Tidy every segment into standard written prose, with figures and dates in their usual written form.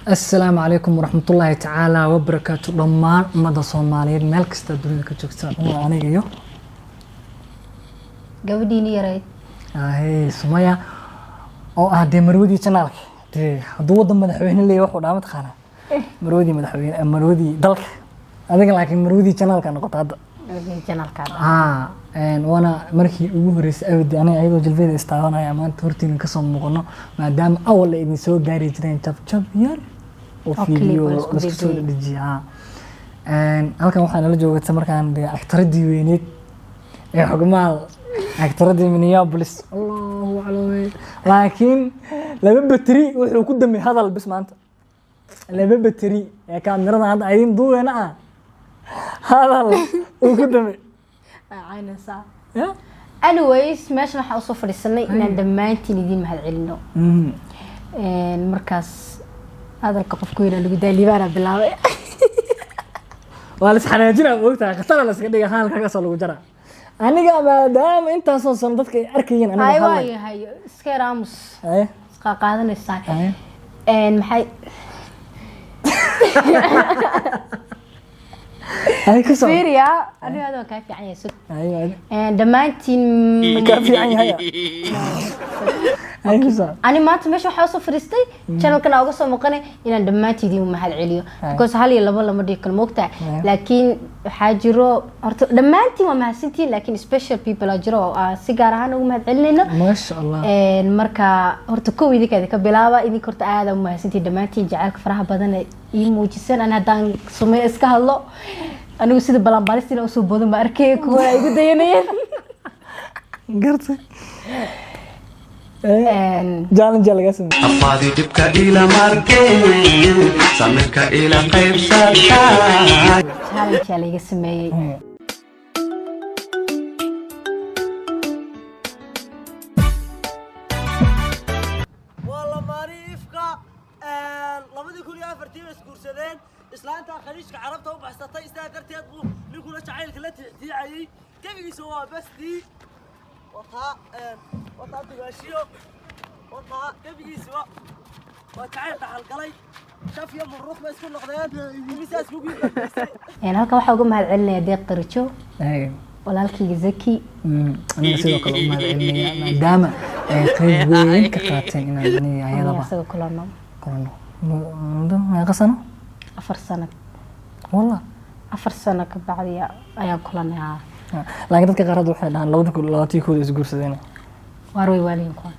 السلام عليكم ورحمة الله تعالى وبركاته ضمان مدى صوماليين مالك استدرين كجوكسان أنا أيو gabadhiini yarayd هاي سمية أو هدي مرودي channel دي هدو ضد مدحوين اللي يروحوا دامت خانة مرودي مدحوين مرودي دلك هذاك لكن مرودي channel كان قط هذا janalkaada وانا مركي ugu horeysay awdi aniga ayadoo jilbeeda istaawanaya maanta hortiin ka soo muuqano maadaama awal ay idin soo gaari jireen jab yar oo fiidiyo la soo dhijiyaa halkan waxaa nala joogta markaan aktaradii weyneed ee xogmaal aktaradii Minneapolis Allahu alayhi laakiin laba bateri wuxuu ku damay hadal bis maanta laba bateri ee kaamirada hadda ay duuweena hadal uu ku damay aynasa anyways meeshan waxa soo fadhiisanay inaan dhamaantiin idin mahad celino markaas hadalka qofku yiraahdo lagu daalibaana bilaabay wala saxanaajina waqtiga qatar la iska dhiga halka ka soo lagu jara aniga maadaama intaas oo san dadka ay arkayeen aniga hay iska raamus iska qaadanaysaa maxay هاي كسر. فيريا أنا هذا كافي عن يسوع. أيوة. دمانتين. كافي عن هيا. هاي كسر. أنا ما تمشي حاسة فريستي. كانوا كنا أقصى مقنع إن دمانتي دي محل عليو. because هالي لما مدري كل مقطع. لكن حاجرو دمانتي ما حسيتي لكن special people أجرو سيجارة هنا وما علينا. ما شاء الله. مركا هرتكوي ذيك هذيك بلاوة إذا كنت هذا وما حسيتي دمانتي جعلك فرح بدنا يموجسن أنا دان سمي إسكالو. أنا وسيد بلان بالستين أو سوبودن باركي كوا يقول دينين قرطة جالن جال قسم أفادي جبك إلى ماركين سامرك إلى قيب ساكا جالن قسم والله معرفك لابد يكون يا فرتي مسكورسدين إسلامتا خليجك عربتها وبحثتها إستاجرتي أبو ليكون شعيلك لا تدعي كيف يسوى بس دي وطا تغاشيو وطا كيف يسوى وشعيلك حلقلي شاف يوم الروح ما يسكن نقدين يمساس كوكي يعني هلكا waxaa uga mahad celinaya deeq qarijo walaalkii Zaki aniga sidoo kale u mahad celinaya maadaama ay qayb weyn ka qaateen inaan ayadaba asaga kulano ma qasano 4 sano والله 4 sano ka bacdi ayaan kulanaa laakiin dadka qaar waxay dhahaan 2020 kooda is guursadeen warway waalin kuwan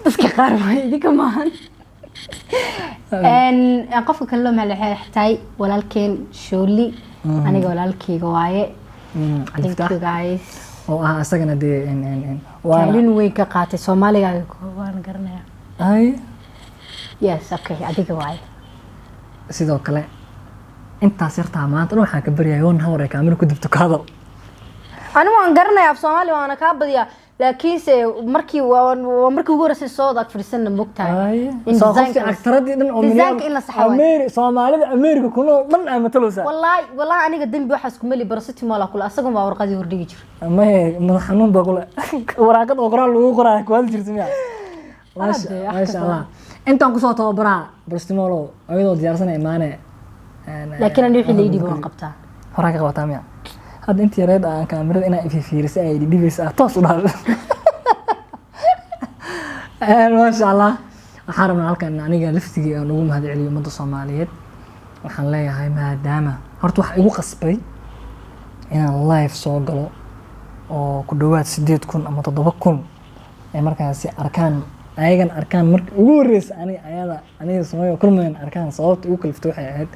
dadka qaar way idinka maahan qofka kale ma leeyahay xitay walaalkeen shooli aniga walaalkeyga waaye adinka guys oo asagana de waalin weyn ka qaatay Soomaaliga waan garanaya ay yes okay adiga waaye sidoo kale intaas yartaa maanta waxaan ka baryahay oon hawre kaamir ku dibto kaado أنا ما أنقرنا في الصومالي وأنا كابديا لكن مركي ugu horeysay soo dag firisan mugtahay in design aktaradii dhan oo Ameerika Soomaalida Ameerika kuna dhan ay matalosa wallahi aniga dambi waxa isku mali barasiti mala kula asaga ma warqadii hordhigi jir ma madax xanuun baa kula waraaqad oo qoraal lagu qoraa ku hal jirtay ma sha Allah intaan ku soo tababaraa barastimolo ayadoo diyaarsan iimaane laakiin aniga wixii leeydi baan qabtaa horaa ka qabataa miya هذا أنت يا ريت أنا كاميرا أنا في رسائل دي بس أتصل هذا ما شاء الله حارمنا على كأن أنا لفتي أنا أقوم هذا اليوم مدة صوماليات وحنلاقي هاي ما دامة هرت واحد يبغى قصبي إن اللايف صوغلو وكدوات سديت كون أما تضبكون مركز أركان أيضا أركان ورس أنا سمعوا كل من أركان صوت وكل فتوح عهد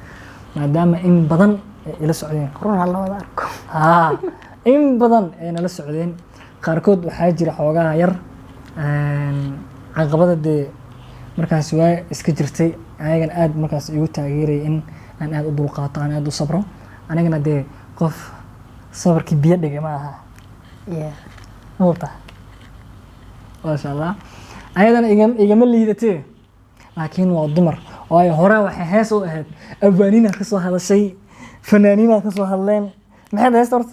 ما دام إن بدن إلى السعوديين كورونا الله وذاركم إن بدن إلى السعوديين قاركود وحاجر حوجها ير عقبات دي مركز سواء إسكجرتي أنا آد مركز يوتا غيري إن أنا آد أدوقات أنا آد صبره أنا جنا دي قف صبر كبير دي جماعة موتا ما شاء الله أيضا إجمال لي ذاتي لكن والضمر وهي هورا وحياس وأهد أبانينا كسوا هذا الشيء فنانين كسوا هاللين ما حد يسترت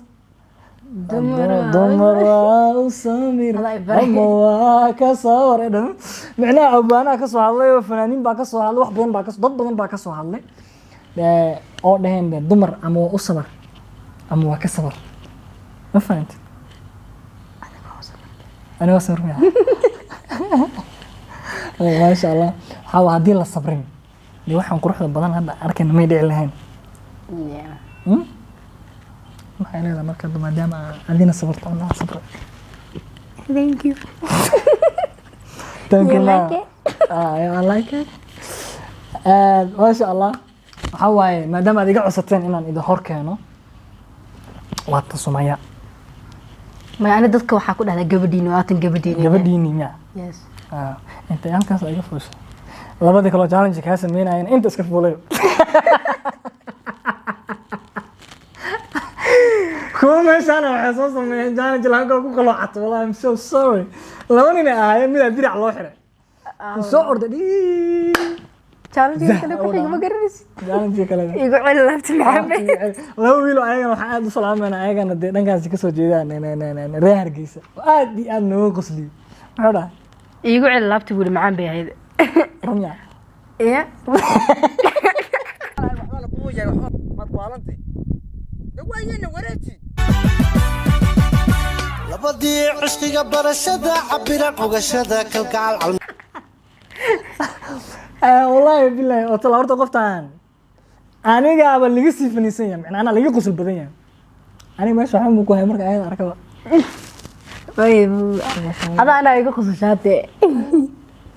dumar waa u samir ama waa ka soo wareedhan macnaha abaanaha ka soo hadlay oo fanaaniin baa ka soo hadlay wax badan baa ka dad badan baa ka soo hadlay oo dhaheen dumar ama waa u sabar ama waa ka sabar ma fahantay أنا واسمر فيها ما شاء الله حاول هدي الله صبرين دي واحد نروح للبضان هذا أركن ما يدعي لهين ما حيلا لما كنت ما دام عندنا صبرت أنا صبر thank you thank you like it I like it ما شاء الله حاول ما دام هذه قصتين إن إذا هور كانوا واتسميا ما أنا dadka waxa ku dhahdaa gabadhiina waatan gabadhiina miya yes inta halkaas ay fuushay labada kale challenge ka sameeyeen inta iska fuulay kuma sana waxa soo sameeyeen challenge laga ku qaloocato wallahi I'm so sorry labanina ahay mid dirac loo xiray soo orday challenge kale ku xigma garanaysid challenge kale igu ceel laabta maxamed laba wiil ayagana waxa aad u salaamayna ayagana dhankaas ka soo jeedaan reer Hargeysa aad iyo aad noo qosli hada igu ceel laabta wili macaan bay ahayd rumya ee wala buuya ma qaalantay dawayna wareeti labadii cishqiga barashada cabira ogashada kalgacal والله بالله وطلع horta qoftaan aniga aba laga siifanisan yahay macna ana laga qosol badan yahay aniga meesha waxaan ku hay marka ayada arkaba ana iga qososhaate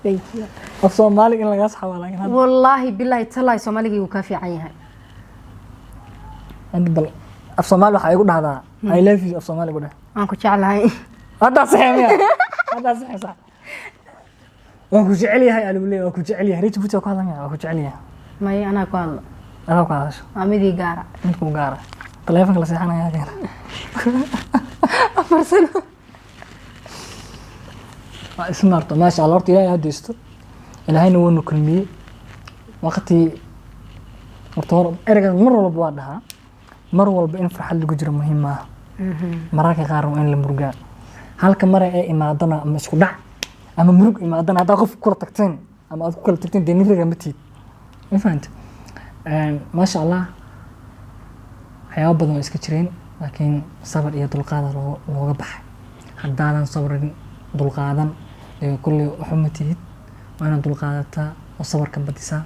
thank you af Soomaali in laga saxo laakiin wallahi billahi talay Soomaaliga uu ka fiican yahay anda bal af Soomaali waxa igu dhahdaa I love you af Soomaali guda aan ku jeclahay hada saxamiya hada sax waan ku jecel yahay alwilay waan ku jecel yahay Djibouti ku hadlaya waan ku jecel yahay may ana ku hadlo ana ku hadasho amidii gaara mid ku gaara telefoonka la seexanaya gaara afarsano ismarto ma sha Allah horta ilaahay hadiisto ilaahayna wuu nu kulmiyay waqti horta erga mar walba waa dhaha mar walba in farxad lagu jiro muhiim ah mararka qaar waa in la murgaa halka mar ay imaadana ama isku dhac ama murug imaadana hada qof kula tagteen ama aad ku kala tagteen deeniga ma tiid ma fahant ma sha Allah waxyaabo badan oo iska jireen laakiin sabir iyo dulqaad looga baxay haddaadan sabrin dulqaadan ee kulli waxa ma tiid waana dulqaadata oo sabarka badisaa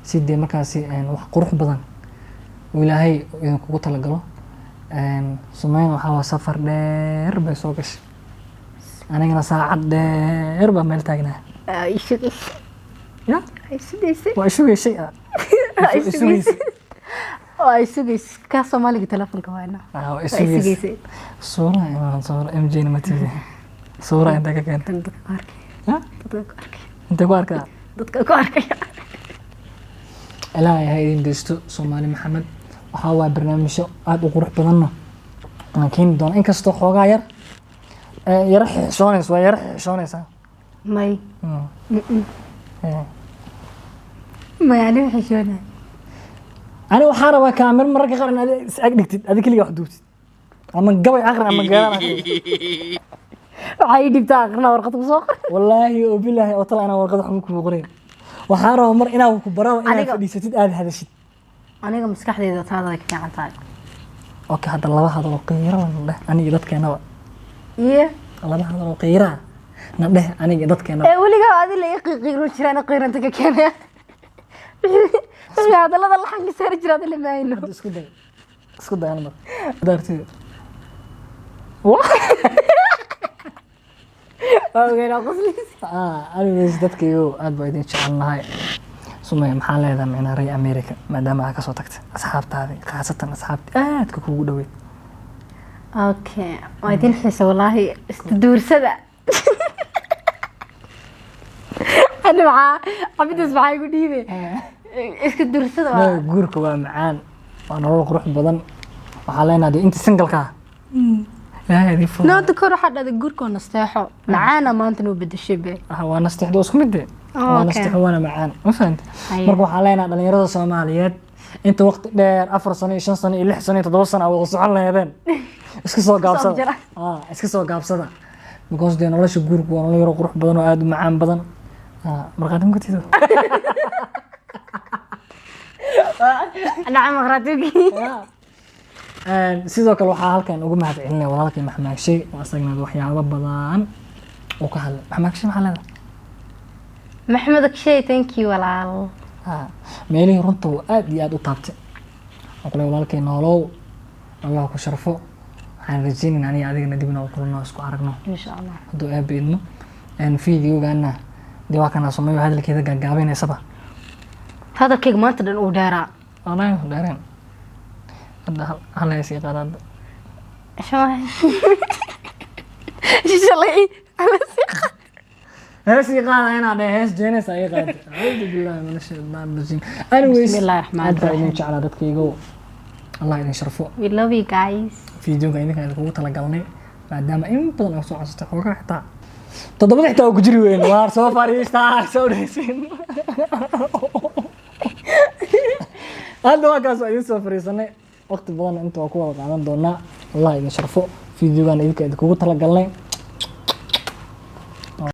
sidee markaasi wax qurux badan oo ilaahay idin kugu tala galo Soomaaliya waxa waa safar dheer bay soo gashay anigana saacad dheer baa meel taagnaa ay shaqeys ya ay sideysay waa sugayay ay sugeys ka Soomaaliga telefoonka waana ay sugeysay suura MJ ma tiidi suura inta ka keentay inta ku arkay dadka ku arkay ilaahay ha idin deesto Soomaali Maxamed waxa waa barnaamijyo aad u qurux badan laakiin doon in kastoo xoogaa yar xishoonaysa may may ani xishoonay ani waxaan rabaa kaamir mararka qaar in aad is ag dhigtid adiga kaliya wax duubtid ama gabay aqri ama gaarana waxay dhibtaa aqrina warqad ku soo qor wallaahi oo bilaahi oo tala ana warqad wax ku qoray waxaan rabaa mar inaan ku baraw inaad fadhiisatid aad hadashid aniga maskaxdeeda taada ka fiican tahay okay hadda laba hadal oo qiiro leh aniga dadkeenaba iyo laba hadal oo qiiro na dheh aniga dadkeenaba waliga aad la qiiro jiraan qiiranta ka keenay hadalada la xangi saar jiraan la maayno isku day anma dartii ogeena qoslis aniga dadkaygu aad baa idin jecelnahay Sumay maxaa leedahay macna reer America maadaama aad ka soo tagtay asxaabtaadii khaasatan asxaabtii aad ka kugu dhaweey okay waa idin xiisa wallahi istuursada ana abidis maxay ku dhiibay iska dursada waa guurka waa macaan waa nolol qurux badan waxaa leenahay inta single-ka ilaahay fuu noo dadka waxa dhada guurka nasteexo macaana maanta noo bedeshay be waa nasteexdo isku mid waa nasteexo wana macaan ma fahanta marka waxaa leenahay dhalinyarada Soomaaliyeed inta waqti dheer 4 sano iyo 5 sano iyo 6 sano iyo 7 sano wada socon lahaydeen iska soo gaabsada iska soo gaabsada because dee nolosha guurku waa nolol yar oo qurux badan oo aad u macaan badan marqaatin ku tiido nacam marqaatinki sidoo kale waxaa halkan ugu mahadcelinaya walaalkay Maxamed Shay oo asagna waxyaabo badan oo ka hadlay Maxamed Shay maxaa leedahay maxamed Shay thank you walaal meelihii runta uu aad iyo aad u taabtay oo walaalkay noolow Allah ku sharfo waxaan rajaynaynaa aniga adigana dib inaan kulano isku aragno insha Allah hadduu aabeedno fiidiyogana dee waa kana Soomaaliya hadalkeeda gaagaabaynaysa hadalkayga maanta dhan uu dheeraa anaa dheereen hadda hal ay sii qaadaan shalay هسي قاعد هنا ده هس جينيس أي قاعد أعوذ بالله من الشيطان الرجيم anyways بسم الله الرحمن الرحيم إن شاء الله دتك يجو الله يشرفه we love you guys فيديو كأنك كان كوت تلاقوني بعدما إن بدنا نسوي عصا حوكا حتى تضبط حتى وكجري وين وار سو فاريس تا سو ديسين هذا ما كان سو سو فريسني وقت بدنا أنتوا كوا قاعدين دونا الله يشرفه فيديو كان كوت تلاقوني